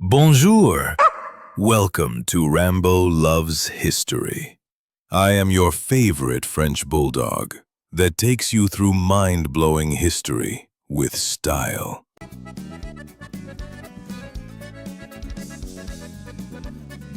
Bonjour! Welcome to Rambo Loves History. I am your favorite French bulldog that takes you through mind-blowing history with style.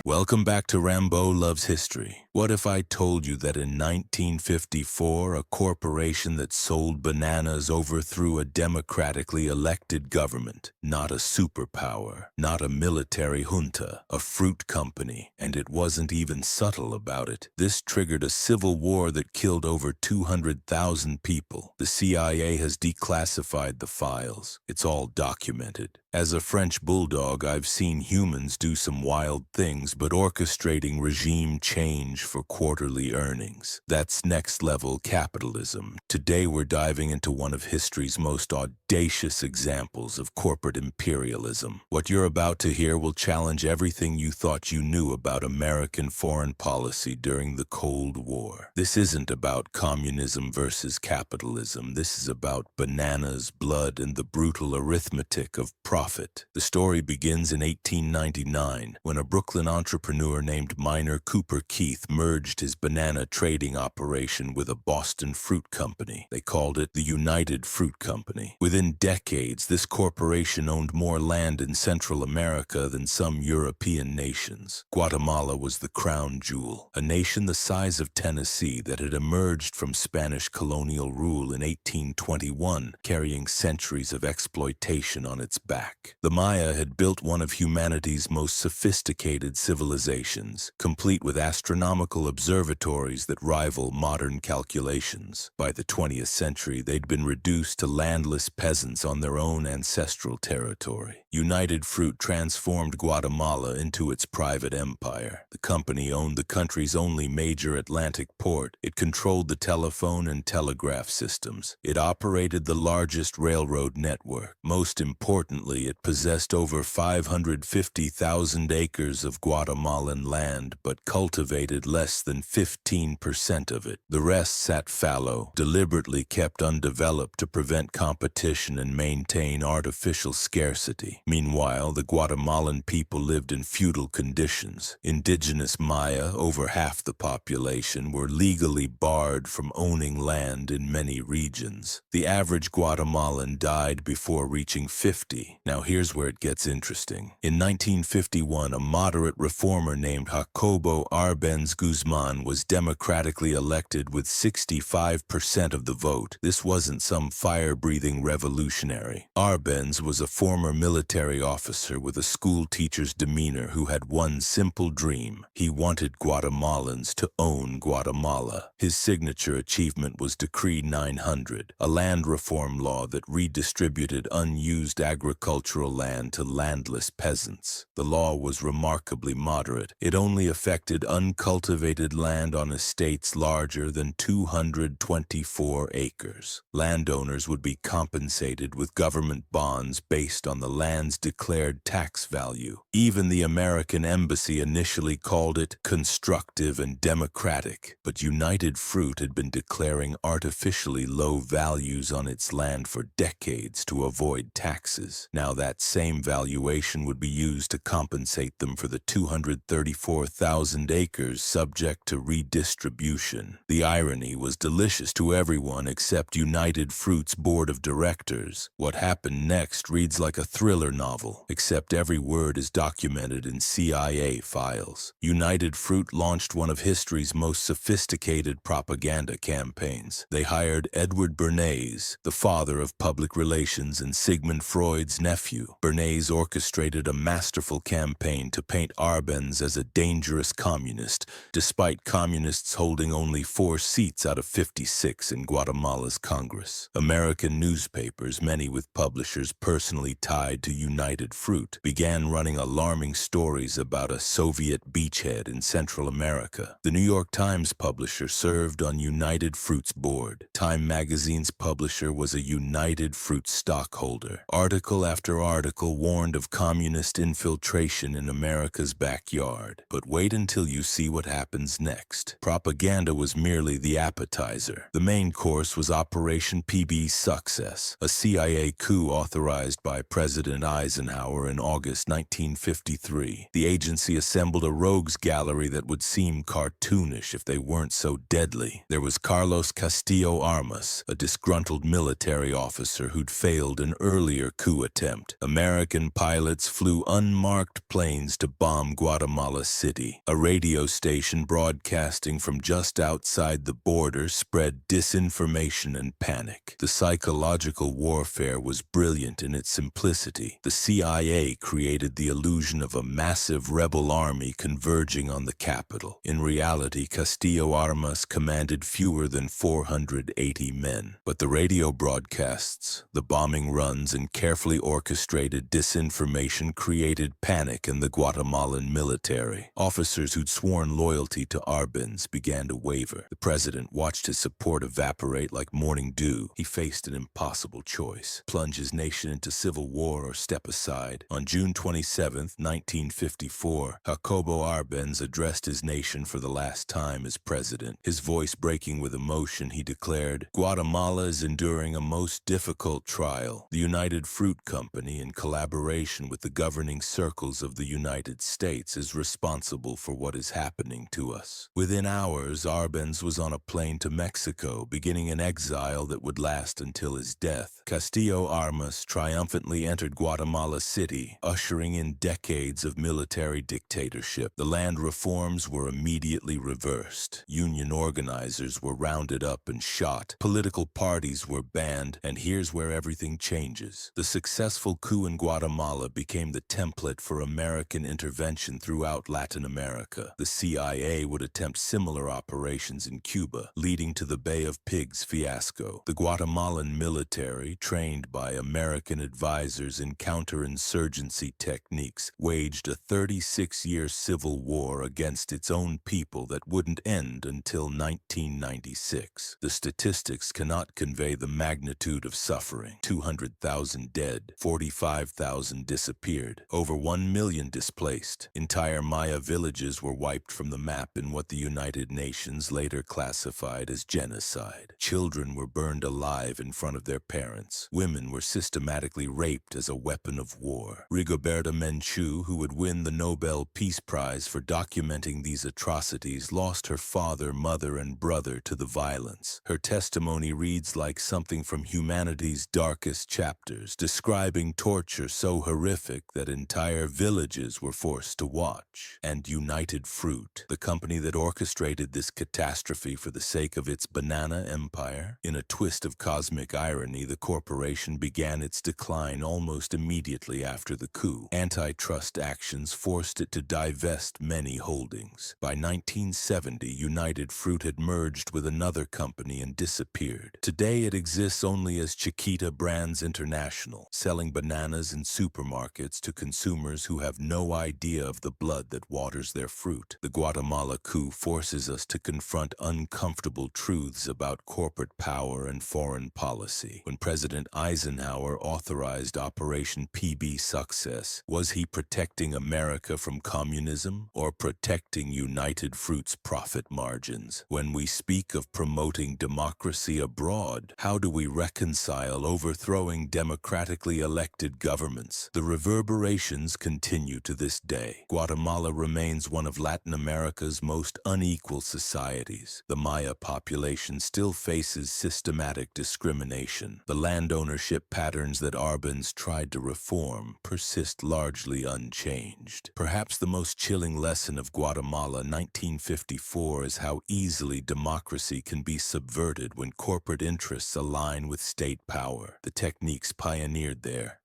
Welcome back to Rambo Loves History. What if I told you that in 1954, a corporation that sold bananas overthrew a democratically elected government? Not a superpower, not a military junta, a fruit company, and it wasn't even subtle about it. This triggered a civil war that killed over 200,000 people. The CIA has declassified the files. It's all documented. As a French bulldog, I've seen humans do some wild things, but orchestrating regime change for quarterly earnings. That's next-level capitalism. Today we're diving into one of history's most audacious examples of corporate imperialism. What you're about to hear will challenge everything you thought you knew about American foreign policy during the Cold War. This isn't about communism versus capitalism. This is about bananas, blood, and the brutal arithmetic of profit. The story begins in 1899 when a Brooklyn entrepreneur named Minor Cooper Keith merged his banana trading operation with a Boston fruit company. They called it the United Fruit Company. Within decades, this corporation owned more land in Central America than some European nations. Guatemala was the crown jewel, a nation the size of Tennessee that had emerged from Spanish colonial rule in 1821, carrying centuries of exploitation on its back. The Maya had built one of humanity's most sophisticated civilizations, complete with astronomical observatories that rival modern calculations. By the 20th century, they'd been reduced to landless peasants on their own ancestral territory. United Fruit transformed Guatemala into its private empire. The company owned the country's only major Atlantic port. It controlled the telephone and telegraph systems. It operated the largest railroad network. Most importantly, it possessed over 550,000 acres of Guatemalan land, but cultivated less than 15% of it. The rest sat fallow, deliberately kept undeveloped to prevent competition and maintain artificial scarcity. Meanwhile, the Guatemalan people lived in feudal conditions. Indigenous Maya, over half the population, were legally barred from owning land in many regions. The average Guatemalan died before reaching 50. Now here's where it gets interesting. In 1951, a moderate reformer named Jacobo Árbenz Guzmán was democratically elected with 65% of the vote. This wasn't some fire-breathing revolutionary. Árbenz was a former military officer with a school teacher's demeanor who had one simple dream. He wanted Guatemalans to own Guatemala. His signature achievement was Decree 900, a land reform law that redistributed unused agricultural land to landless peasants. The law was remarkably moderate. It only affected uncultivated land on estates larger than 224 acres. Landowners would be compensated with government bonds based on the land's declared tax value. Even the American embassy initially called it constructive and democratic, but United Fruit had been declaring artificially low values on its land for decades to avoid taxes. Now that same valuation would be used to compensate them for the 234,000 acres subject to redistribution. The irony was delicious to everyone except United Fruit's board of directors. What happened next reads like a thriller novel, except every word is documented in CIA files. United Fruit launched one of history's most sophisticated propaganda campaigns. They hired Edward Bernays, the father of public relations and Sigmund Freud's nephew. Bernays orchestrated a masterful campaign to paint Árbenz as a dangerous communist, despite communists holding only 4 seats out of 56 in Guatemala's Congress. American newspapers, many with publishers personally tied to United Fruit, began running alarming stories about a Soviet beachhead in Central America. The New York Times publisher served on United Fruit's board. Time magazine's publisher was a United Fruit stockholder. Article after article warned of communist infiltration in America's backyard. But wait until you see what happens next. Propaganda was merely the appetizer. The main course was Operation PBSUCCESS, a CIA coup authorized by President Eisenhower in August 1953. The agency assembled a rogues gallery that would seem cartoonish if they weren't so deadly. There was Carlos Castillo Armas, a disgruntled military officer who'd failed an earlier coup attempt. American pilots flew unmarked planes to bomb Guatemala City. A radio station broadcasting from just outside the border spread disinformation and panic. The psychological warfare was brilliant in its simplicity. The CIA created the illusion of a massive rebel army converging on the capital. In reality, Castillo Armas commanded fewer than 480 men. But the radio broadcasts, the bombing runs, and carefully orchestrated disinformation created panic in the Guatemalan military. Officers who'd sworn loyalty to Árbenz began to waver. The president watched his support evaporate like morning dew. He faced an impossible choice: plunge his nation into civil war or step aside. On June 27, 1954, Jacobo Árbenz addressed his nation for the last time as president. His voice breaking with emotion, he declared, "Guatemala is enduring a most difficult trial. The United Fruit Company, in collaboration with the governing circles of the United States, is responsible for what is happening to us." Within hours, Árbenz was on a plane to Mexico, beginning an exile that would last until his death. Castillo Armas triumphantly entered Guatemala City, ushering in decades of military dictatorship. The land reforms were immediately reversed. Union organizers were rounded up and shot. Political parties were banned, and here's where everything changes. The successful coup in Guatemala became the template for American intervention throughout Latin America. The CIA would attempt similar operations in Cuba, leading to the Bay of Pigs fiasco. The Guatemalan military, trained by American advisors in counterinsurgency techniques, waged a 36-year civil war against its own people that wouldn't end until 1996. The statistics cannot convey the magnitude of suffering. 200,000 dead, 45,000 disappeared, over 1 million displaced. Entire Maya villages were wiped from the map in what the United Nations later classified as genocide. Children were burned alive in front of their parents. Women were systematically raped as a weapon of war. Rigoberta Menchú, who would win the Nobel Peace Prize for documenting these atrocities, lost her father, mother, and brother to the violence. Her testimony reads like something from humanity's darkest chapters, describing torture so horrific that entire villages were forced to watch. And United Fruit, the company that orchestrated this catastrophe for the sake of its banana empire? In a twist of cosmic irony, the corporation began its decline almost immediately after the coup. Antitrust actions forced it to divest many holdings. By 1970, United Fruit had merged with another company and disappeared. Today it exists only as Chiquita Brands International, selling bananas in supermarkets to consumers who have no idea of the blood that waters their fruit. The Guatemala coup forces us to confront uncomfortable truths about corporate power and foreign policy. When President Eisenhower authorized Operation PBSUCCESS, was he protecting America from communism or protecting United Fruit's profit margins? When we speak of promoting democracy abroad, how do we reconcile overthrowing democratically elected governments? The reverberations continue to this day. Guatemala remains one of Latin America's most unequal societies. The Maya population still faces systematic discrimination. The land ownership patterns that Árbenz tried to reform persist largely unchanged. Perhaps the most chilling lesson of Guatemala 1954 is how easily democracy can be subverted when corporate interests align with state power. The techniques pioneered there,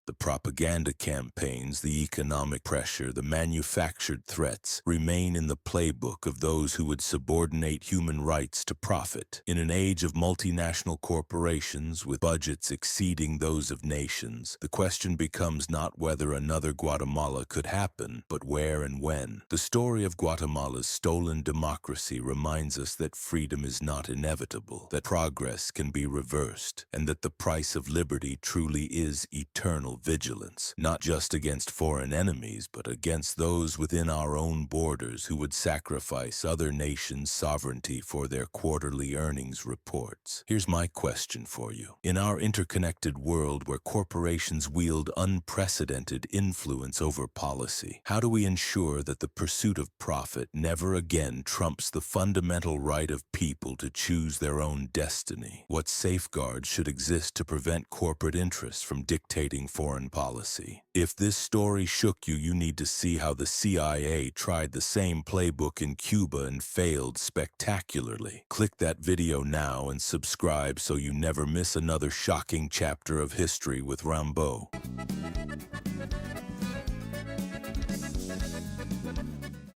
the propaganda campaigns, the economic pressure, the manufactured threats, remain in the playbook of those who would subordinate human rights to profit. In an age of multinational corporations with budgets exceeding those of nations, the question becomes not whether another Guatemala could happen, but where and when. The story of Guatemala's stolen democracy reminds us that freedom is not inevitable, that progress can be reversed, and that the price of liberty truly is eternal vigilance, not just against foreign enemies, but against those within our own borders who would sacrifice other nations' sovereignty for their quarterly earnings reports. Here's my question for you. In our interconnected world where corporations wield unprecedented influence over policy, how do we ensure that the pursuit of profit never again trumps the fundamental right of people to choose their own destiny? What safeguards should exist to prevent corporate interests from dictating foreign policy? If this story shook you, you need to see how the CIA tried the same playbook in Cuba and failed spectacularly. Click that video now and subscribe so you never miss another shocking chapter of history with Rambo.